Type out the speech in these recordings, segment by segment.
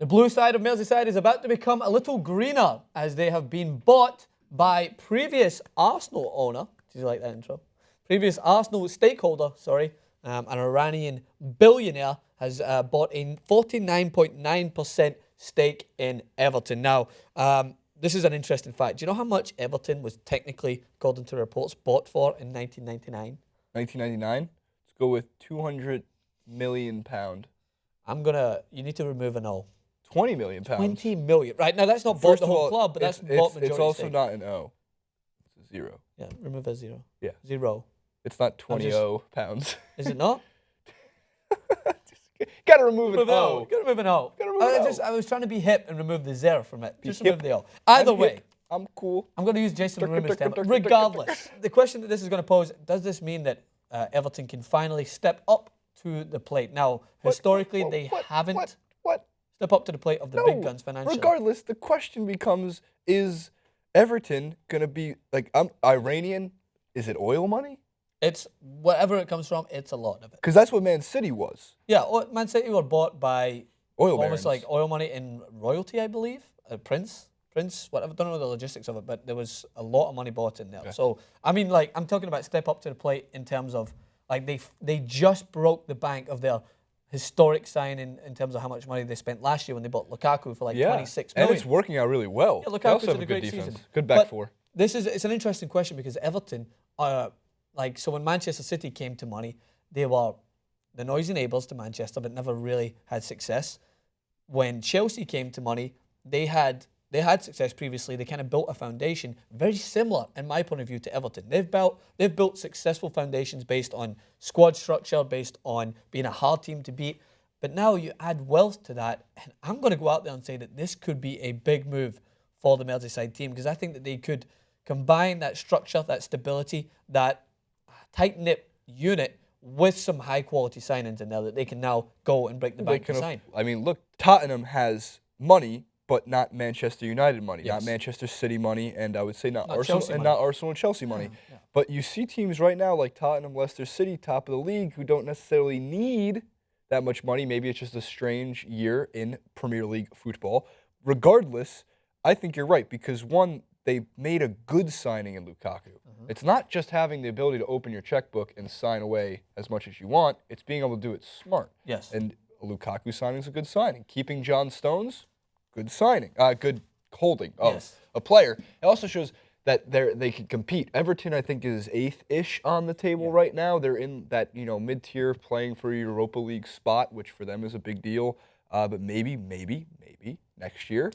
The blue side of Merseyside is about to become a little greener as they have been bought by previous Arsenal owner. Did you like that intro? Previous Arsenal stakeholder, an Iranian billionaire has bought a 49.9% stake in Everton. Now, this is an interesting fact. Do you know how much Everton was technically, according to reports, bought for in 1999? 1999? Let's go with £200 million. You need to remove an O. 20 million pounds. 20 million. Right, now that's not bought the whole club, but that's bought majority It's also stake. not an O. It's a zero. Yeah, remove a zero. Yeah. Zero. It's not 20 pounds. Is it not? Gotta remove an O. Gotta remove an O. I was trying to be hip and remove the zero from it. Just remove the O. Either way. I'm cool. I'm going to use Jason Rumour's term. Regardless, the question that this is going to pose, does this mean that Everton can finally step up to the plate? Now, historically, they haven't step up to the plate of the big guns financially. Regardless, the question becomes, is Everton going to be, like, Iranian? Is it oil money? It's whatever it comes from, it's a lot of it. Because that's what Man City was. Yeah, Man City were bought by oil almost barons. like oil money in royalty, I believe. Prince, whatever. Don't know the logistics of it, but there was a lot of money bought in there. Okay. So, I mean, like, I'm talking about step up to the plate in terms of, like, they just broke the bank of their historic signing in terms of how much money they spent last year when they bought Lukaku for like 26 million. And it's working out really well. Yeah, Lukaku's had a great season. Good back four. It's an interesting question because Everton so when Manchester City came to money, they were the noisy neighbours to Manchester, but never really had success. When Chelsea came to money, they had success previously. They kind of built a foundation very similar, in my point of view, to Everton. They've built successful foundations based on squad structure, based on being a hard team to beat. But now you add wealth to that, and I'm going to go out there and say that this could be a big move for the Merseyside team because I think that they could combine that structure, that stability, that tight-knit unit with some high-quality signings in there that they can now go and break the bank and sign. I mean, look, Tottenham has money, but not Manchester United money, not Manchester City money, and I would say not Arsenal and Chelsea money. Yeah. But you see teams right now like Tottenham, Leicester City, top of the league, who don't necessarily need that much money. Maybe it's just a strange year in Premier League football. Regardless, I think you're right because, one, they made a good signing in Lukaku. It's not just having the ability to open your checkbook and sign away as much as you want. It's being able to do it smart. Yes. And a Lukaku signing is a good signing. Keeping John Stones, good signing. Good holding of a player. It also shows that they can compete. Everton, I think, is 8th-ish on the table right now. They're in that mid-tier playing for a Europa League spot, which for them is a big deal. But maybe next year,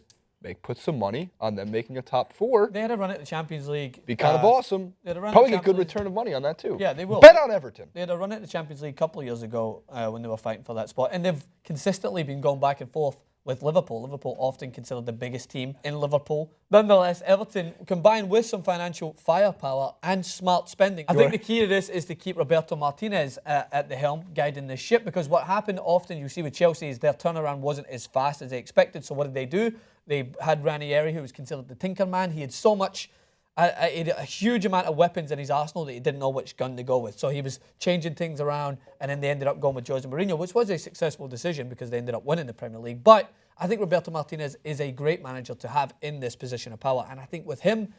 put some money on them making a top 4. They had a run at the Champions League. Be kind of awesome. Probably get good return of money on that too. Yeah, they will. Bet on Everton. They had a run at the Champions League a couple of years ago when they were fighting for that spot. And they've consistently been going back and forth with Liverpool. Liverpool often considered the biggest team in Liverpool. Nonetheless, Everton, combined with some financial firepower and smart spending, I think the key to this is to keep Roberto Martinez at the helm, guiding the ship, because what happened often, you see with Chelsea, is their turnaround wasn't as fast as they expected. So what did they do? They had Ranieri, who was considered the Tinker Man. He had so much, a huge amount of weapons in his arsenal that he didn't know which gun to go with. So he was changing things around, and then they ended up going with Jose Mourinho, which was a successful decision because they ended up winning the Premier League. But I think Roberto Martinez is a great manager to have in this position of power. And I think with him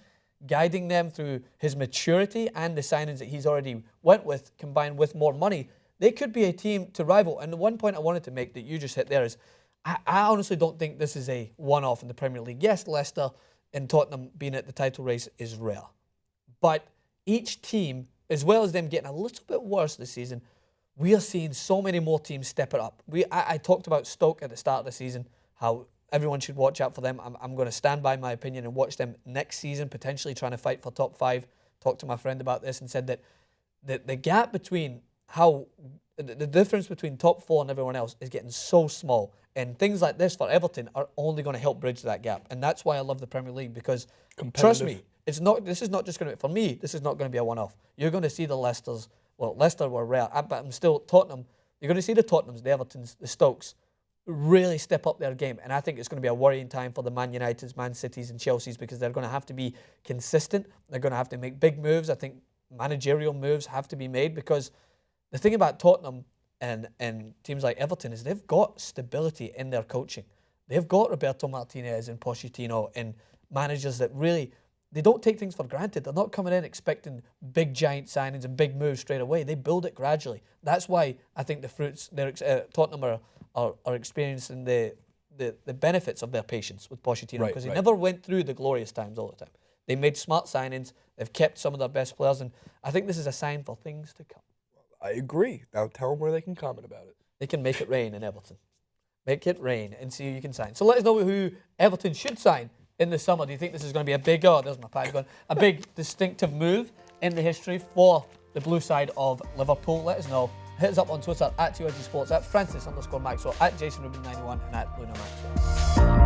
guiding them through his maturity and the signings that he's already went with, combined with more money, they could be a team to rival. And the one point I wanted to make that you just hit there is, I honestly don't think this is a one-off in the Premier League. Yes, Leicester and Tottenham being at the title race is rare. But each team, as well as them getting a little bit worse this season, we are seeing so many more teams step it up. I talked about Stoke at the start of the season, how everyone should watch out for them. I'm going to stand by my opinion and watch them next season, potentially trying to fight for top 5. Talked to my friend about this and said that the gap between the difference between top 4 and everyone else is getting so small. And things like this for Everton are only going to help bridge that gap. And that's why I love the Premier League, because trust me, this is not just going to be, for me, this is not going to be a one-off. You're going to see the Leicesters, well, Leicester were rare, but I'm still Tottenham. You're going to see the Tottenhams, the Evertons, the Stokes really step up their game. And I think it's going to be a worrying time for the Man Uniteds, Man Cities and Chelseas, because they're going to have to be consistent. They're going to have to make big moves. I think managerial moves have to be made, because the thing about Tottenham and teams like Everton is they've got stability in their coaching. they've got Roberto Martinez and Pochettino and managers that really, they don't take things for granted. They're not coming in expecting big giant signings and big moves straight away. They build it gradually. That's why I think the fruits, Tottenham are experiencing the benefits of their patience with Pochettino, because he never went through the glorious times all the time. They made smart signings. They've kept some of their best players, and I think this is a sign for things to come. I agree. Now tell them where they can comment about it. They can make it rain in Everton. Make it rain and see who you can sign. So let us know who Everton should sign in the summer. Do you think this is going to be a big, there's my pie going, a big distinctive move in the history for the blue side of Liverpool? Let us know. Hit us up on Twitter at TOG Sports, at Francis_Maxwell, at JasonRubin91, and at Bruno Maxwell.